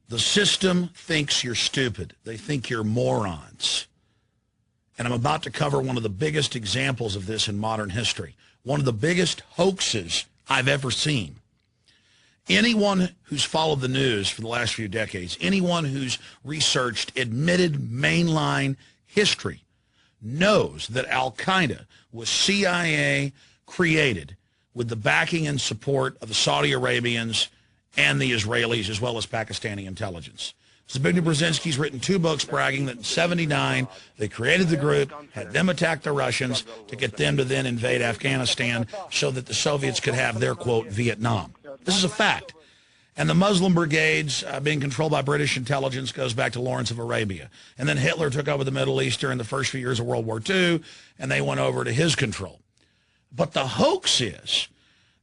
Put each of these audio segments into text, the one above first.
The system thinks you're stupid. They think you're morons. And I'm about to cover one of the biggest examples of this in modern history. One of the biggest hoaxes I've ever seen. Anyone who's followed the news for the last few decades, anyone who's researched admitted mainline history, knows that Al-Qaeda was CIA created with the backing and support of the Saudi Arabians and the Israelis, as well as Pakistani intelligence. Zbigniew Brzezinski's written 2 books bragging that in '79 they created the group, had them attack the Russians to get them to then invade Afghanistan so that the Soviets could have their, quote, Vietnam. This is a fact. And the Muslim brigades being controlled by British intelligence goes back to Lawrence of Arabia. And then Hitler took over the Middle East during the first few years of World War II, and they went over to his control. But the hoax is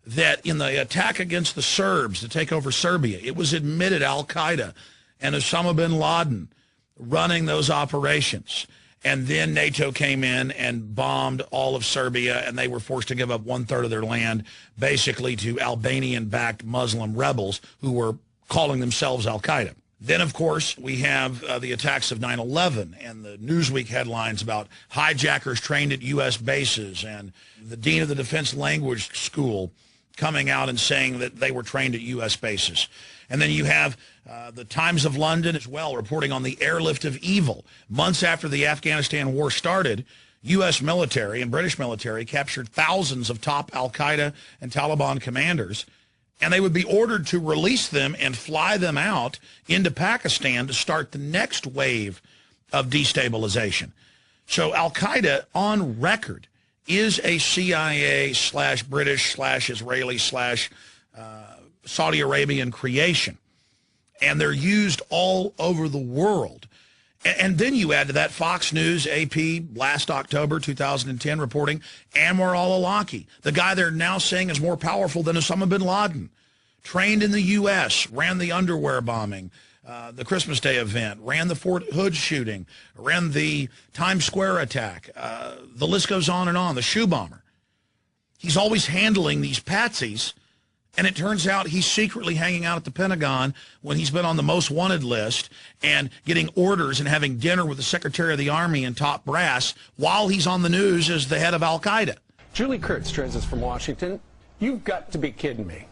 that in the attack against the Serbs to take over Serbia, it was admitted Al-Qaeda and Osama bin Laden running those operations. And then NATO came in and bombed all of Serbia, and they were forced to give up 1/3 of their land, basically to Albanian-backed Muslim rebels who were calling themselves Al-Qaeda. Then, of course, we have the attacks of 9/11 and the Newsweek headlines about hijackers trained at U.S. bases, and the dean of the Defense Language School coming out and saying that they were trained at U.S. bases. And then you have the Times of London as well reporting on the airlift of evil. Months after the Afghanistan war started, U.S. military and British military captured thousands of top Al-Qaeda and Taliban commanders, and they would be ordered to release them and fly them out into Pakistan to start the next wave of destabilization. So Al-Qaeda, on record, is a CIA/British/Israeli/Saudi Arabian creation. And they're used all over the world. And then you add to that Fox News, AP, last October 2010, reporting Anwar al-Awlaki, the guy they're now saying is more powerful than Osama bin Laden, trained in the U.S., ran the underwear bombing, the Christmas Day event, ran the Fort Hood shooting, ran the Times Square attack. The list goes on, the shoe bomber. He's always handling these patsies. And it turns out he's secretly hanging out at the Pentagon when he's been on the most wanted list and getting orders and having dinner with the Secretary of the Army and top brass while he's on the news as the head of Al-Qaeda. Julie Kurtz joins us from Washington. You've got to be kidding me.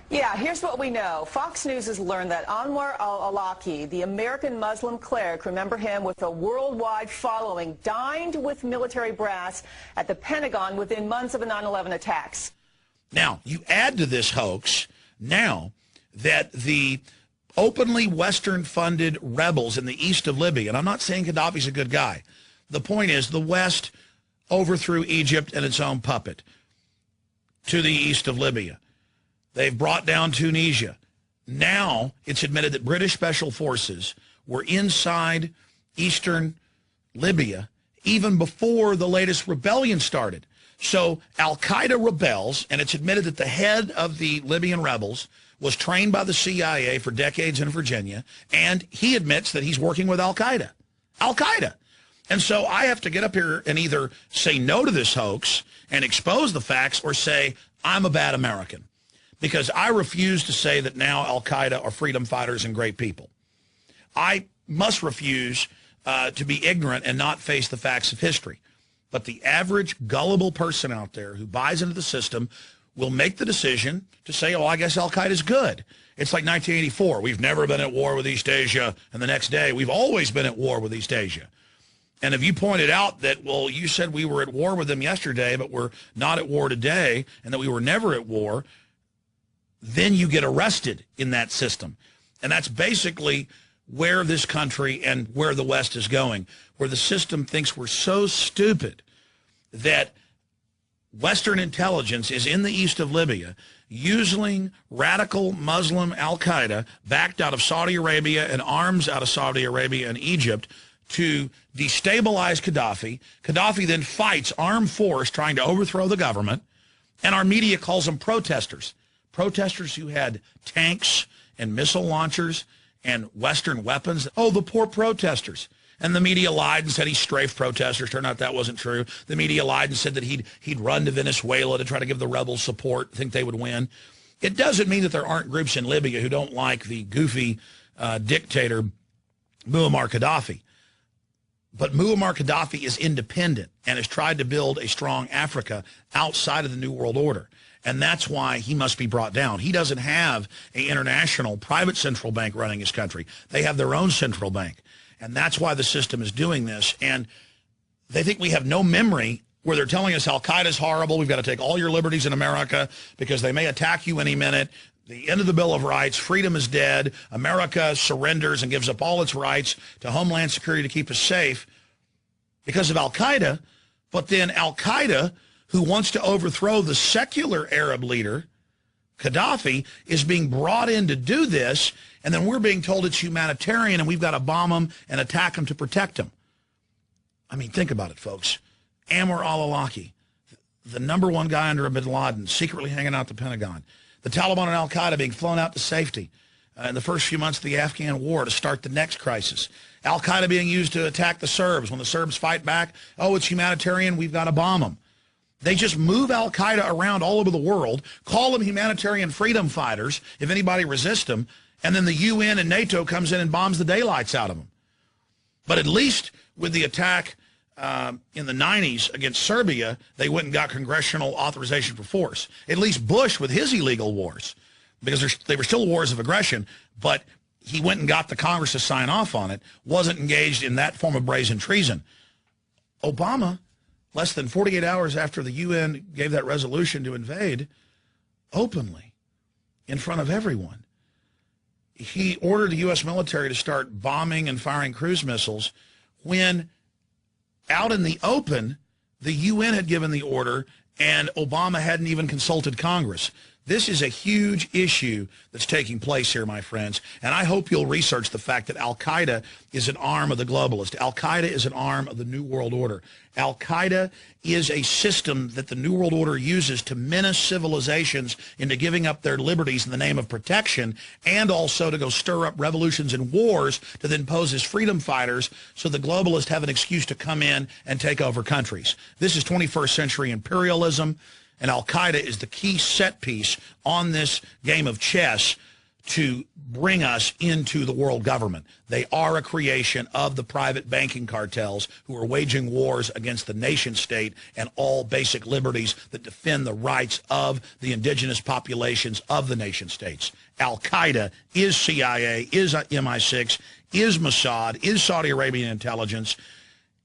Yeah, here's what we know. Fox News has learned that Anwar al-Awlaki, the American Muslim cleric, remember him with a worldwide following, dined with military brass at the Pentagon within months of the 9/11 attacks. Now, you add to this hoax now that the openly Western-funded rebels in the east of Libya, and I'm not saying Gaddafi's a good guy. The point is the West overthrew Egypt and its own puppet to the east of Libya. They've brought down Tunisia. Now it's admitted that British special forces were inside eastern Libya even before the latest rebellion started. So Al-Qaeda rebels, and it's admitted that the head of the Libyan rebels was trained by the CIA for decades in Virginia, and he admits that he's working with Al-Qaeda. Al-Qaeda. And so I have to get up here and either say no to this hoax and expose the facts or say I'm a bad American, because I refuse to say that now Al-Qaeda are freedom fighters and great people. I must refuse to be ignorant and not face the facts of history. But the average gullible person out there who buys into the system will make the decision to say, oh, I guess Al-Qaeda's good. It's like 1984. We've never been at war with East Asia. And the next day, we've always been at war with East Asia. And if you pointed out that, well, you said we were at war with them yesterday, but we're not at war today, and that we were never at war, then you get arrested in that system. And that's basically where this country and where the West is going, where the system thinks we're so stupid that Western intelligence is in the east of Libya using radical Muslim Al-Qaeda backed out of Saudi Arabia and arms out of Saudi Arabia and Egypt to destabilize Gaddafi. Gaddafi then fights armed force trying to overthrow the government, and our media calls them protesters. Protesters who had tanks and missile launchers and Western weapons. Oh, the poor protesters. And the media lied and said he strafed protesters. Turned out that wasn't true. The media lied and said that he'd run to Venezuela to try to give the rebels support, think they would win. It doesn't mean that there aren't groups in Libya who don't like the goofy dictator Muammar Gaddafi. But Muammar Gaddafi is independent and has tried to build a strong Africa outside of the New World Order. And that's why he must be brought down. He doesn't have an international private central bank running his country. They have their own central bank. And that's why the system is doing this. And they think we have no memory where they're telling us Al-Qaeda's horrible. We've got to take all your liberties in America because they may attack you any minute. The end of the Bill of Rights, freedom is dead. America surrenders and gives up all its rights to Homeland Security to keep us safe because of Al-Qaeda. But then Al-Qaeda, who wants to overthrow the secular Arab leader, Gaddafi, is being brought in to do this, and then we're being told it's humanitarian and we've got to bomb them and attack them to protect them. I mean, think about it, folks. Anwar al-Awlaki, the #1 guy under bin Laden, secretly hanging out the Pentagon. The Taliban and Al-Qaeda being flown out to safety in the first few months of the Afghan war to start the next crisis. Al-Qaeda being used to attack the Serbs. When the Serbs fight back, oh, it's humanitarian, we've got to bomb them. They just move Al-Qaeda around all over the world, call them humanitarian freedom fighters if anybody resists them, and then the UN and NATO comes in and bombs the daylights out of them. But at least with the attack in the 90s against Serbia, they went and got congressional authorization for force. At least Bush with his illegal wars, because they were still wars of aggression, but he went and got the Congress to sign off on it, wasn't engaged in that form of brazen treason. Obama, less than 48 hours after the UN gave that resolution to invade, openly, in front of everyone, he ordered the U.S. military to start bombing and firing cruise missiles when out in the open, the UN had given the order and Obama hadn't even consulted Congress. This is a huge issue that's taking place here, my friends, and I hope you'll research the fact that Al-Qaeda is an arm of the globalist. Al-Qaeda is an arm of the New World Order. Al-Qaeda is a system that the New World Order uses to menace civilizations into giving up their liberties in the name of protection, and also to go stir up revolutions and wars to then pose as freedom fighters so the globalists have an excuse to come in and take over countries. This is 21st century imperialism. And Al-Qaeda is the key set piece on this game of chess to bring us into the world government. They are a creation of the private banking cartels who are waging wars against the nation state and all basic liberties that defend the rights of the indigenous populations of the nation states. Al-Qaeda is CIA, is MI6, is Mossad, is Saudi Arabian intelligence,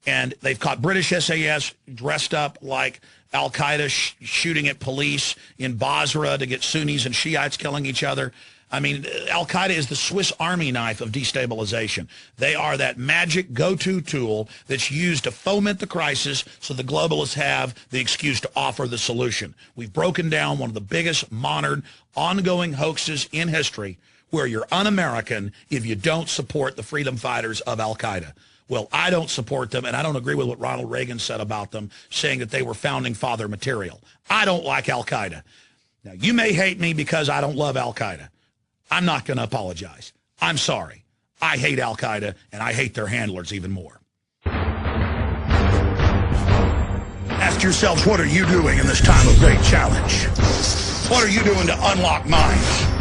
and they've caught British SAS dressed up like Al-Qaeda shooting at police in Basra to get Sunnis and Shiites killing each other. I mean, Al-Qaeda is the Swiss Army knife of destabilization. They are that magic go-to tool that's used to foment the crisis so the globalists have the excuse to offer the solution. We've broken down one of the biggest modern ongoing hoaxes in history where you're un-American if you don't support the freedom fighters of Al-Qaeda. Well, I don't support them, and I don't agree with what Ronald Reagan said about them, saying that they were founding father material. I don't like Al-Qaeda. Now, you may hate me because I don't love Al-Qaeda. I'm not going to apologize. I'm sorry. I hate Al-Qaeda, and I hate their handlers even more. Ask yourselves, what are you doing in this time of great challenge? What are you doing to unlock minds?